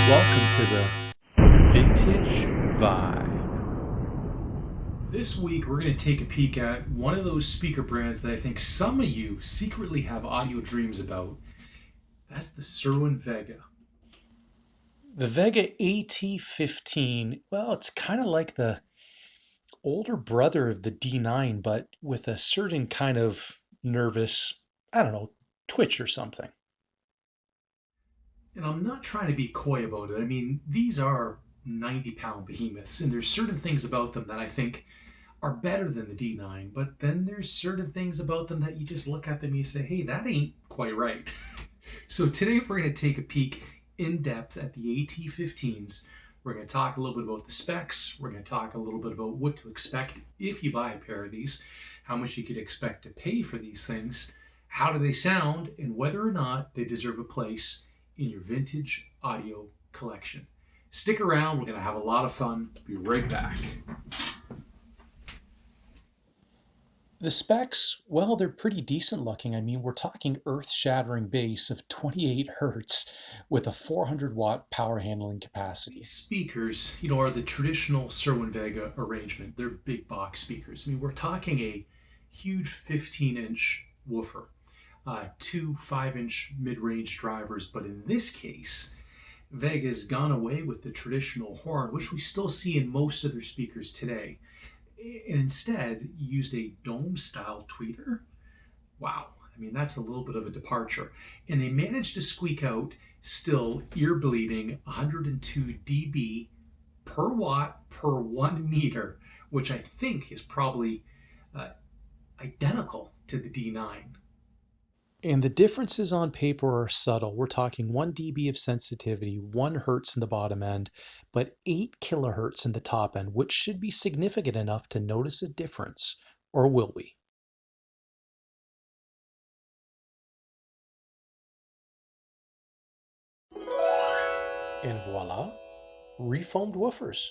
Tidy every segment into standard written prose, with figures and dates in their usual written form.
Welcome to the Vintage Vibe. This week, we're going to take a peek at one of those speaker brands that I think some of you secretly have audio dreams about. That's the Cerwin Vega. The Vega AT-15, well, it's kind of like the older brother of the D9, but with a certain kind of nervous, I don't know, twitch or something. And I'm not trying to be coy about it. I mean, these are 90-pound behemoths, and there's certain things about them that I think are better than the D9, but then there's certain things about them that you just look at them and you say, hey, that ain't quite right. So today we're going to take a peek in depth at the AT-15s. We're going to talk a little bit about the specs. We're going to talk a little bit about what to expect if you buy a pair of these, how much you could expect to pay for these things, how do they sound, and whether or not they deserve a place in your vintage audio collection. Stick around. We're going to have a lot of fun. Be right back. The specs, well, they're pretty decent looking. I mean, we're talking earth-shattering bass of 28 hertz with a 400 watt power handling capacity. Speakers, are the traditional Cerwin Vega arrangement. They're big box speakers. I mean, we're talking a huge 15-inch woofer, two 5-inch mid-range drivers, but in this case, Vega's gone away with the traditional horn, which we still see in most of their speakers today, and instead used a dome-style tweeter. Wow, I mean, that's a little bit of a departure. And they managed to squeak out still ear-bleeding 102 dB per watt per 1 meter, which I think is probably uh, identical to the D9. And the differences on paper are subtle. We're talking 1 dB of sensitivity, 1 hertz in the bottom end, but 8 kilohertz in the top end, which should be significant enough to notice a difference. Or will we? And voila, refoamed woofers.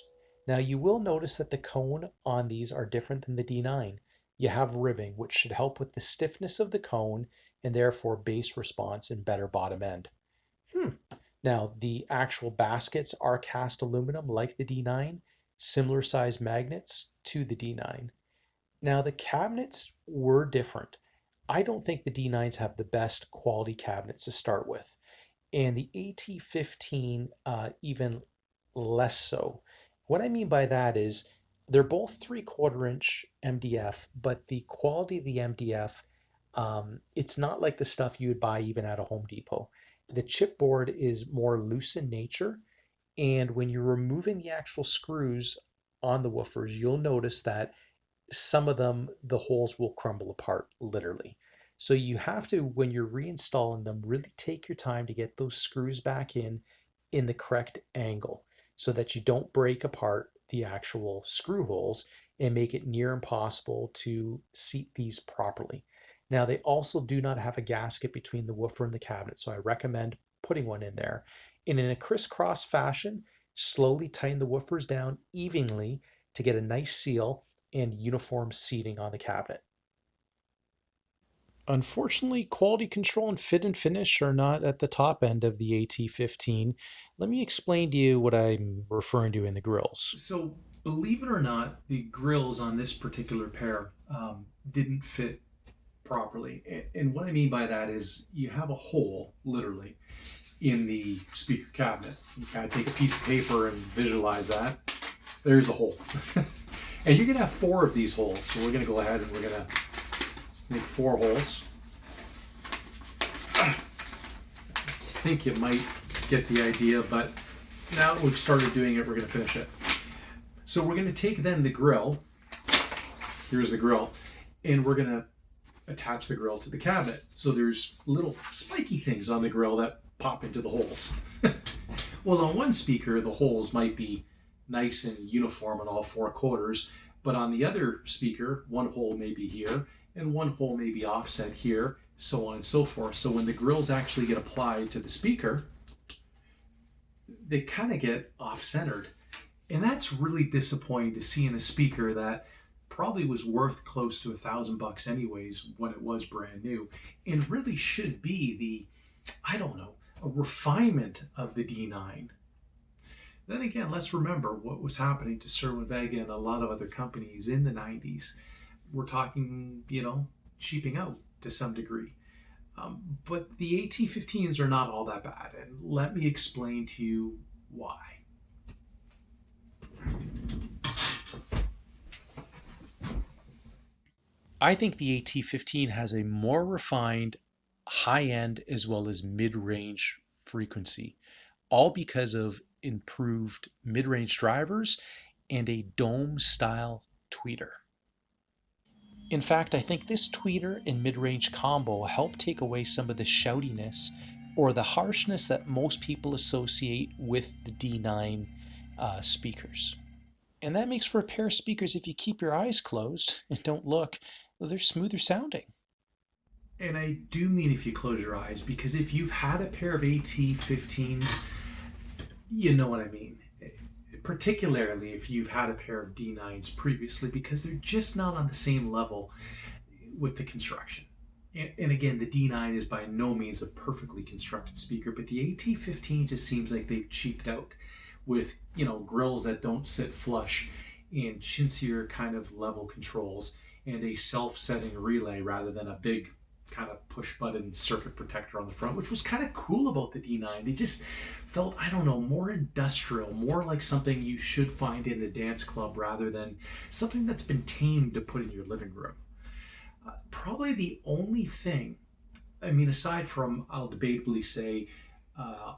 Now you will notice that the cone on these are different than the D9. You have ribbing, which should help with the stiffness of the cone and therefore bass response and better bottom end. Now the actual baskets are cast aluminum like the D9, similar size magnets to the D9. Now the cabinets were different. I don't think the D9s have the best quality cabinets to start with, and the AT-15 even less so. What I mean by that is they're both 3/4 inch MDF, but the quality of the MDF, it's not like the stuff you would buy even at a Home Depot. The chipboard is more loose in nature, and when you're removing the actual screws on the woofers, you'll notice that some of them, the holes will crumble apart, literally. So you have to, when you're reinstalling them, really take your time to get those screws back in the correct angle so that you don't break apart the actual screw holes and make it near impossible to seat these properly. Now, they also do not have a gasket between the woofer and the cabinet, so I recommend putting one in there. And in a crisscross fashion, slowly tighten the woofers down evenly to get a nice seal and uniform seating on the cabinet. Unfortunately, quality control and fit and finish are not at the top end of the AT-15. Let me explain to you what I'm referring to in the grills. So, believe it or not, the grills on this particular pair didn't fit properly. And what I mean by that is you have a hole, literally, in the speaker cabinet. You kind of take a piece of paper and visualize that. There's a hole. And you're going to have 4 of these holes. So we're going to go ahead and we're going to make 4 holes. I think you might get the idea, but now that we've started doing it, we're going to finish it. So we're going to take then the grill. Here's the grill. And we're going to attach the grill to the cabinet. So there's little spiky things on the grill that pop into the holes. Well, on one speaker, the holes might be nice and uniform on all 4 quarters, but on the other speaker, one hole may be here and one hole may be offset here, so on and so forth. So when the grills actually get applied to the speaker, they kind of get off-centered. And that's really disappointing to see in a speaker that probably was worth close to $1,000 anyways when it was brand new, and really should be the, I don't know, a refinement of the D9. Then again, let's remember what was happening to Cerwin Vega and a lot of other companies in the 90s. We're talking, cheaping out to some degree. But the AT-15s are not all that bad, and let me explain to you why. I think the AT-15 has a more refined high end as well as mid range frequency, all because of improved mid range drivers and a dome style tweeter. In fact, I think this tweeter and mid range combo help take away some of the shoutiness or the harshness that most people associate with the D9 speakers. And that makes for a pair of speakers, if you keep your eyes closed and don't look, they're smoother sounding. And I do mean if you close your eyes, because if you've had a pair of AT-15s, you know what I mean. Particularly if you've had a pair of D9s previously, because they're just not on the same level with the construction. And again, the D9 is by no means a perfectly constructed speaker, but the AT-15 just seems like they've cheaped out with, grills that don't sit flush and chintzier kind of level controls and a self-setting relay rather than a big kind of push button circuit protector on the front, which was kind of cool about the D9. They just felt, I don't know, more industrial, more like something you should find in a dance club rather than something that's been tamed to put in your living room. Probably the only thing, I mean, aside from, I'll debatably say,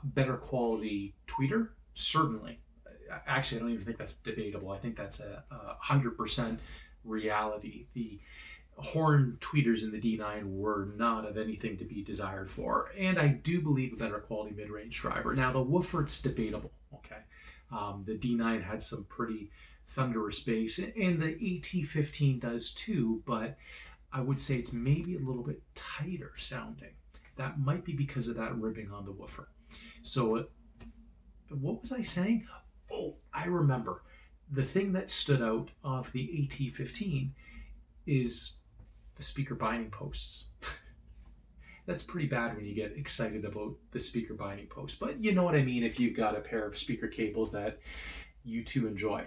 better quality tweeter, certainly. Actually, I don't even think that's debatable. I think that's a 100% reality. The horn tweeters in the D9 were not of anything to be desired for, and I do believe a better quality mid-range driver. Now, the Woofer, it's debatable. Okay, the D9 had some pretty thunderous bass, and the AT-15 does too, but I would say it's maybe a little bit tighter sounding. That might be because of that ribbing on the woofer. So, what was I saying? Oh, I remember. The thing that stood out of the AT-15 is the speaker binding posts. That's pretty bad when you get excited about the speaker binding post, but you know what I mean if you've got a pair of speaker cables that you too enjoy.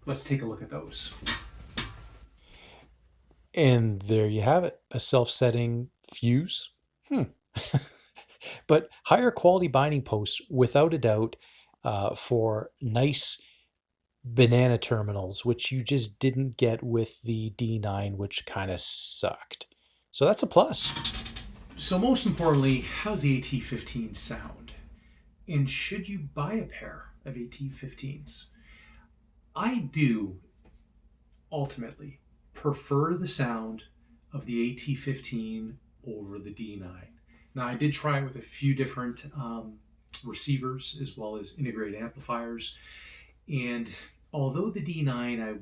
Let's take a look at those. And there you have it, a self-setting fuse. But higher quality binding posts, without a doubt, for nice banana terminals, which you just didn't get with the D9, which kind of sucked. So that's a plus. So, most importantly, how's the AT-15 sound? And should you buy a pair of AT-15s? I do ultimately prefer the sound of the AT-15 over the D9. Now, I did try it with a few different receivers as well as integrated amplifiers, and although the D9 I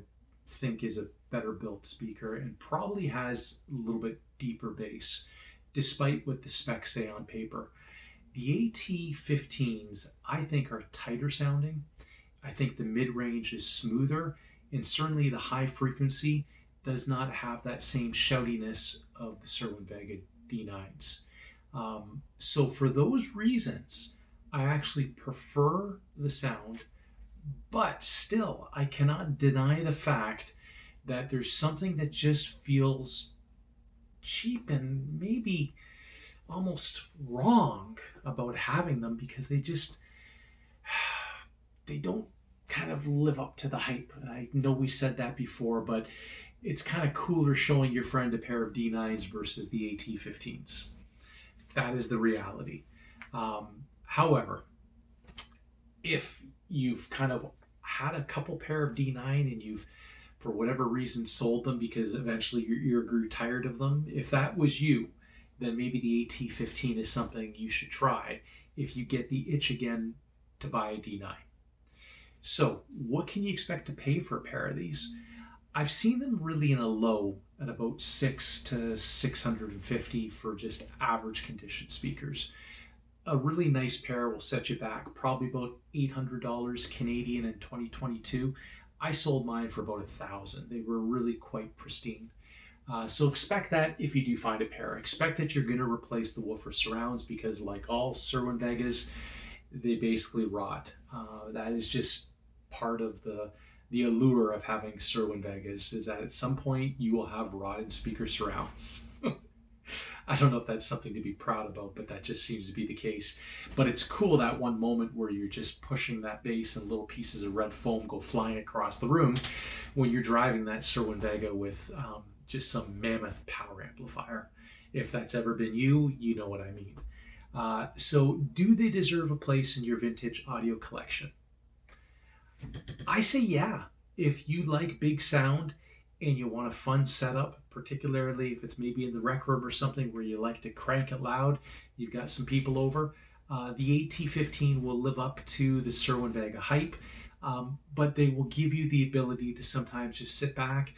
think is a better built speaker and probably has a little bit deeper bass, despite what the specs say on paper, the AT-15s I think are tighter sounding. I think the mid range is smoother, and certainly the high frequency does not have that same shoutiness of the Cerwin Vega D9s. So, for those reasons, I actually prefer the sound, but still, I cannot deny the fact that there's something that just feels cheap and maybe almost wrong about having them because they don't kind of live up to the hype. I know we said that before, but it's kind of cooler showing your friend a pair of D9s versus the AT-15s. That is the reality. However, if you've kind of had a couple pair of D9 and you've, for whatever reason, sold them because eventually your ear grew tired of them, if that was you, then maybe the AT-15 is something you should try if you get the itch again to buy a D9. So, what can you expect to pay for a pair of these? I've seen them really in a low at about 6 to 650 for just average condition speakers. A really nice pair will set you back probably about $800 Canadian in 2022. I sold mine for about 1,000. They were really quite pristine. So expect that if you do find a pair. Expect that you're going to replace the woofer surrounds because, like all Cerwin Vegas, they basically rot. That is just part of the allure of having Cerwin Vegas, is that at some point you will have rotted speaker surrounds. I don't know if that's something to be proud about, but that just seems to be the case. But it's cool, that one moment where you're just pushing that bass and little pieces of red foam go flying across the room when you're driving that Cerwin Vega with just some mammoth power amplifier. If that's ever been you, you know what I mean. So, do they deserve a place in your vintage audio collection? I say yeah. If you like big sound and you want a fun setup, particularly if it's maybe in the rec room or something where you like to crank it loud, you've got some people over, the AT-15 will live up to the Cerwin Vega hype, but they will give you the ability to sometimes just sit back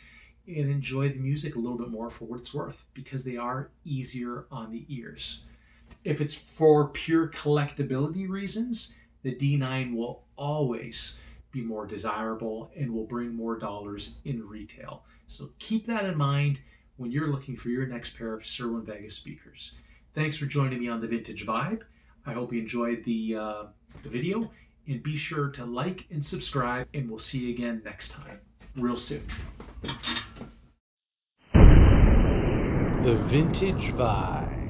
and enjoy the music a little bit more for what it's worth, because they are easier on the ears. If it's for pure collectability reasons, the D9 will always be more desirable and will bring more dollars in retail. So keep that in mind when you're looking for your next pair of Cerwin Vega speakers. Thanks for joining me on the Vintage Vibe. I hope you enjoyed the video, and be sure to like and subscribe, and we'll see you again next time, real soon. The Vintage Vibe.